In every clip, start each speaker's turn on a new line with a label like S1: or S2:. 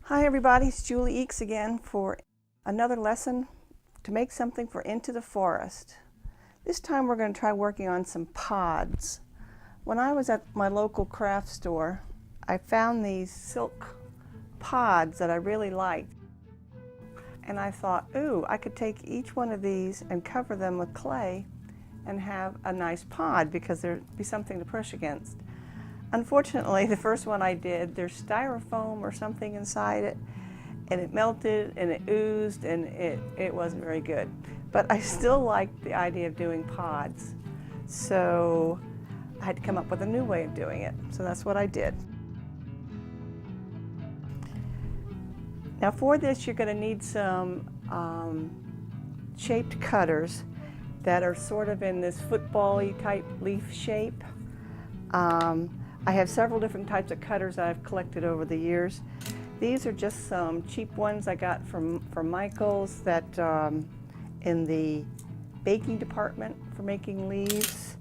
S1: Hi everybody, it's Julie Eakes again for another lesson to make something for Into the Forest. This time we're going to try working on some pods. When I was at my local craft store, I found these silk pods that I really liked. And I thought, ooh, I could take each one of these and cover them with clay and have a nice pod because there'd be something to push against. Unfortunately, the first one I did, there's styrofoam or something inside it, and it melted and it oozed and it wasn't very good. But I still liked the idea of doing pods. So I had to come up with a new way of doing it. So that's what I did. Now for this, you're going to need some shaped cutters that are sort of in this football-y type leaf shape. I have several different types of cutters that I've collected over the years. These are just some cheap ones I got from Michael's that in the baking department for making leaves.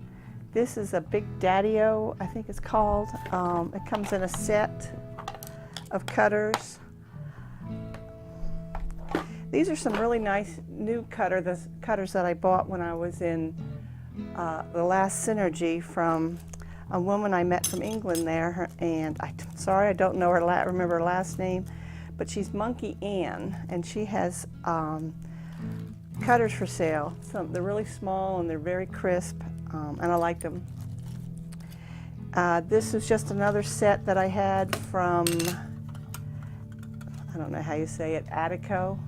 S1: This is a Big Daddy-O, I think it's called. It comes in a set of cutters. These are some really nice new cutters that I bought when I was in the last Synergy from a woman I met from England there, and sorry I don't know her remember her last name, but she's Monkey Ann, and she has cutters for sale. They're really small and they're very crisp, and I like them. This is just another set that I had from, I don't know how you say it, Attico,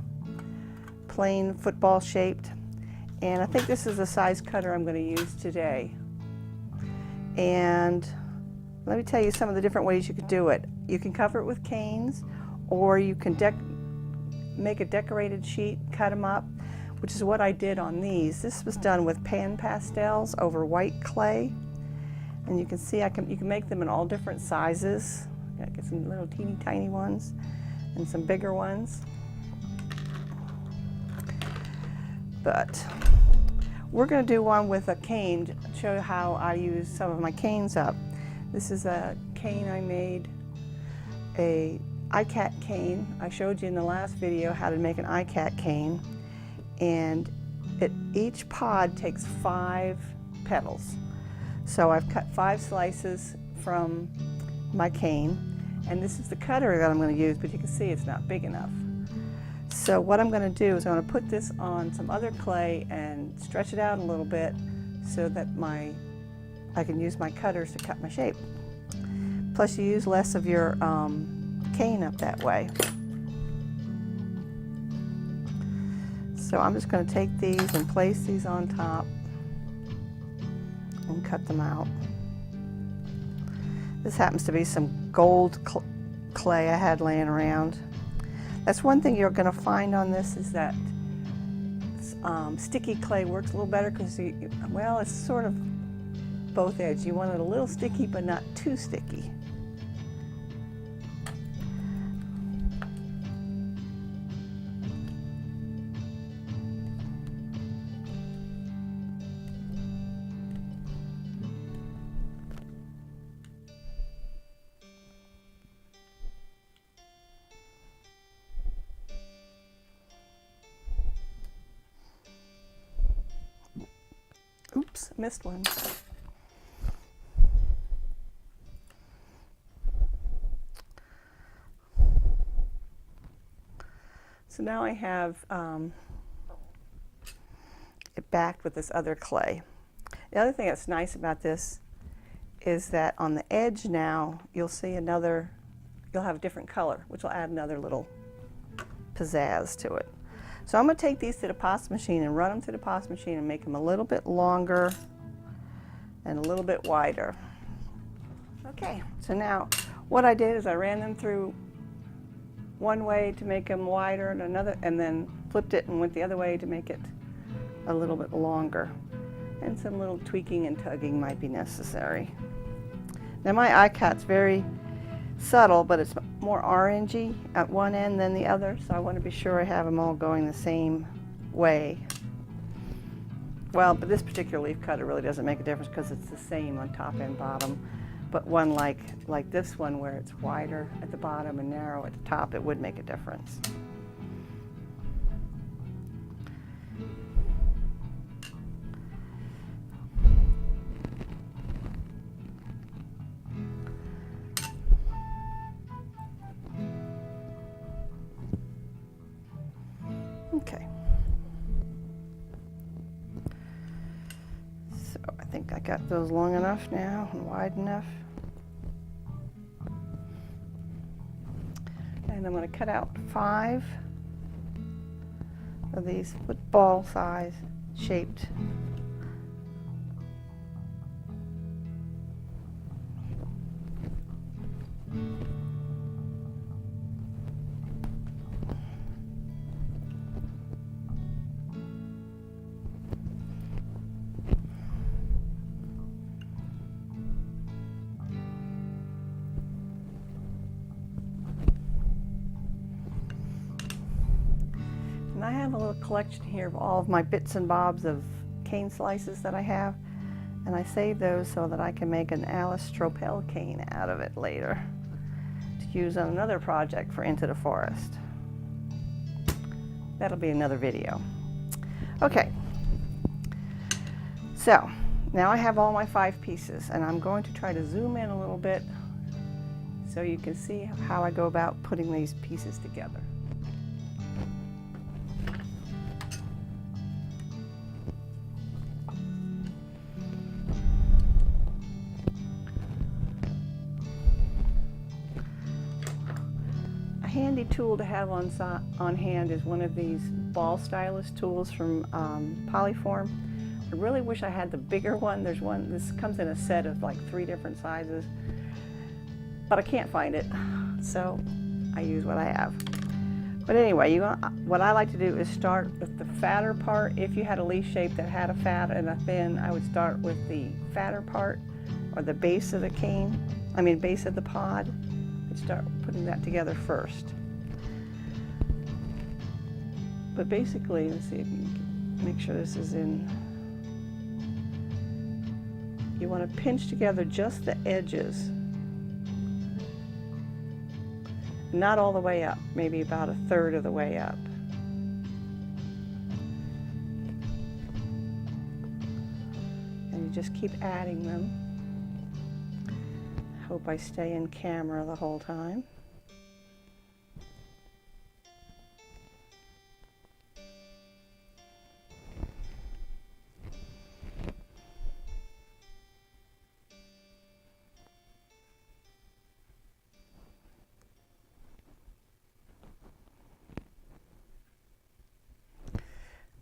S1: plain football shaped, and I think this is the size cutter I'm going to use today. And let me tell you some of the different ways you could do it. You can cover it with canes, or you can make a decorated sheet, cut them up, which is what I did on these. This was done with pan pastels over white clay, and you can see you can make them in all different sizes. I get some little teeny tiny ones and some bigger ones. But we're going to do one with a cane to show how I use some of my canes up. This is a cane I made, a iCat cane. I showed you in the last video how to make an iCat cane, and each pod takes 5 petals. So I've cut 5 slices from my cane, and this is the cutter that I'm going to use, but you can see it's not big enough. So what I'm going to do is I'm going to put this on some other clay and stretch it out a little bit so that I can use my cutters to cut my shape. Plus you use less of your cane up that way. So I'm just going to take these and place these on top and cut them out. This happens to be some gold clay I had laying around. That's one thing you're going to find on this is that sticky clay works a little better because, well, it's sort of both ends. You want it a little sticky but not too sticky. Oops, missed one. So now I have it backed with this other clay. The other thing that's nice about this is that on the edge now you'll see you'll have a different color, which will add another little pizzazz to it. So I'm going to take these to the pasta machine and run them through the pasta machine and make them a little bit longer and a little bit wider. Okay, so now what I did is I ran them through one way to make them wider and another, and then flipped it and went the other way to make it a little bit longer. And some little tweaking and tugging might be necessary. Now my iCat's very subtle, but it's more orangey at one end than the other, so I want to be sure I have them all going the same way. Well, but this particular leaf cutter really doesn't make a difference because it's the same on top and bottom, but one like this one where it's wider at the bottom and narrow at the top, it would make a difference. Okay. So I think I got those long enough now and wide enough. And I'm going to cut out 5 of these football size shaped . And I have a little collection here of all of my bits and bobs of cane slices that I have, and I save those so that I can make an Alice Tropel cane out of it later to use on another project for Into the Forest. That'll be another video. Okay, so now I have all my 5 pieces, and I'm going to try to zoom in a little bit so you can see how I go about putting these pieces together. A handy tool to have on hand is one of these ball stylus tools from Polyform. I really wish I had the bigger one. There's one, this comes in a set of like 3 different sizes, but I can't find it, so I use what I have. But anyway, what I like to do is start with the fatter part. If you had a leaf shape that had a fat and a thin, I would start with the fatter part, or the base of the cane, base of the pod. I'd start putting that together first. But basically, let's see if you can make sure this is in. You want to pinch together just the edges. Not all the way up, maybe about 1/3 of the way up. And you just keep adding them. Hope I stay in camera the whole time.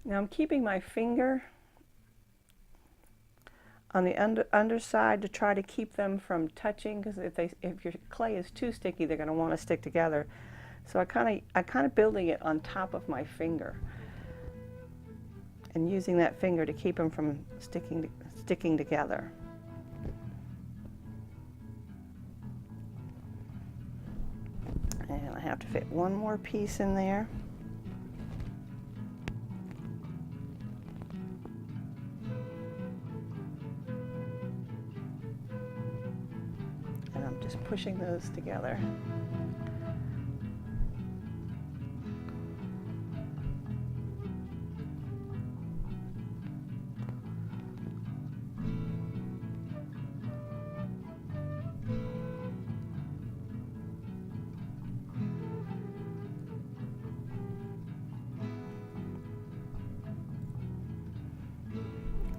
S1: Now I'm keeping my finger on the underside to try to keep them from touching, because if your clay is too sticky, they're going to want to stick together. So I kind of building it on top of my finger and using that finger to keep them from sticking together. And I have to fit one more piece in there. Just pushing those together.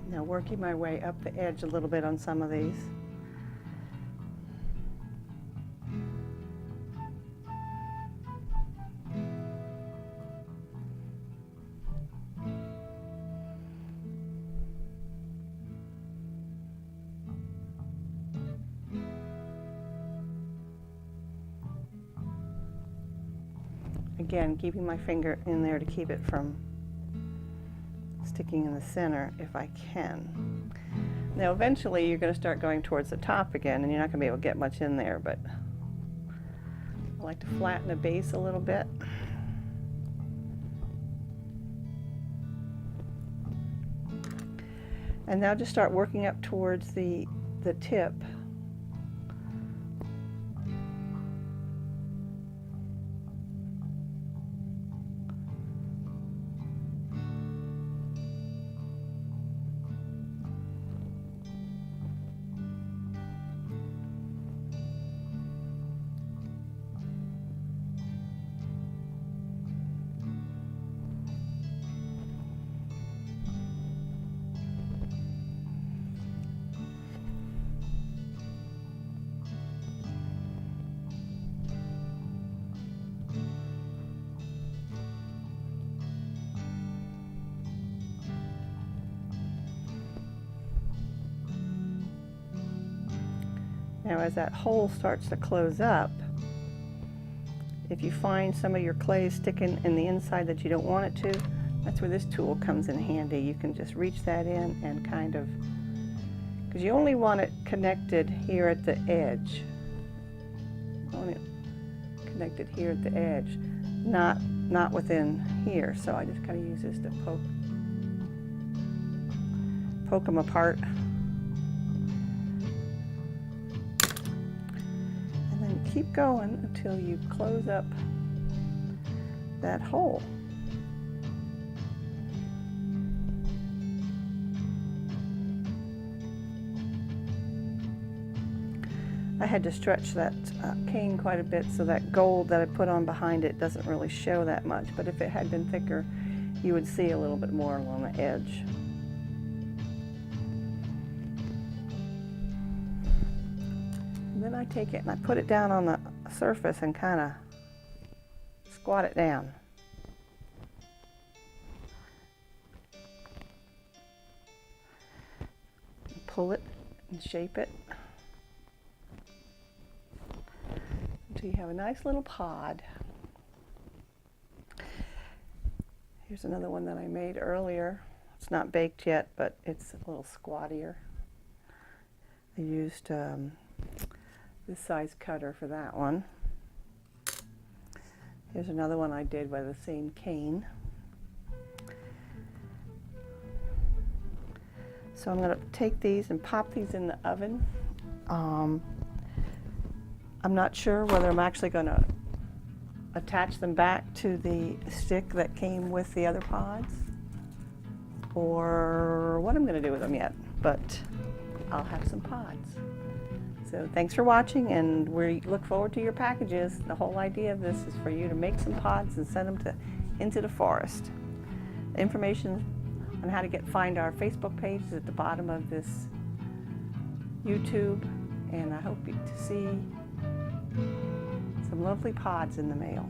S1: Now working my way up the edge a little bit on some of these. Again, keeping my finger in there to keep it from sticking in the center if I can. Now eventually you're going to start going towards the top again, and you're not going to be able to get much in there, but I like to flatten the base a little bit. And now just start working up towards the tip Now as that hole starts to close up, if you find some of your clay sticking in the inside that you don't want it to, that's where this tool comes in handy. You can just reach that in and kind of, because you only want it connected here at the edge. I want it connected here at the edge, not within here. So I just kind of use this to poke them apart. And then keep going until you close up that hole. I had to stretch that cane quite a bit, so that gold that I put on behind it doesn't really show that much, but if it had been thicker, you would see a little bit more along the edge. And then I take it and I put it down on the surface and kind of squat it down. And pull it and shape it. So you have a nice little pod. Here's another one that I made earlier. It's not baked yet, but it's a little squattier. I used this size cutter for that one. Here's another one I did by the same cane. So I'm going to take these and pop these in the oven. I'm not sure whether I'm actually going to attach them back to the stick that came with the other pods or what I'm going to do with them yet, but I'll have some pods. So thanks for watching, and we look forward to your packages. The whole idea of this is for you to make some pods and send them into the forest. The information on how to find our Facebook page is at the bottom of this YouTube, and I hope to see some lovely pods in the mail.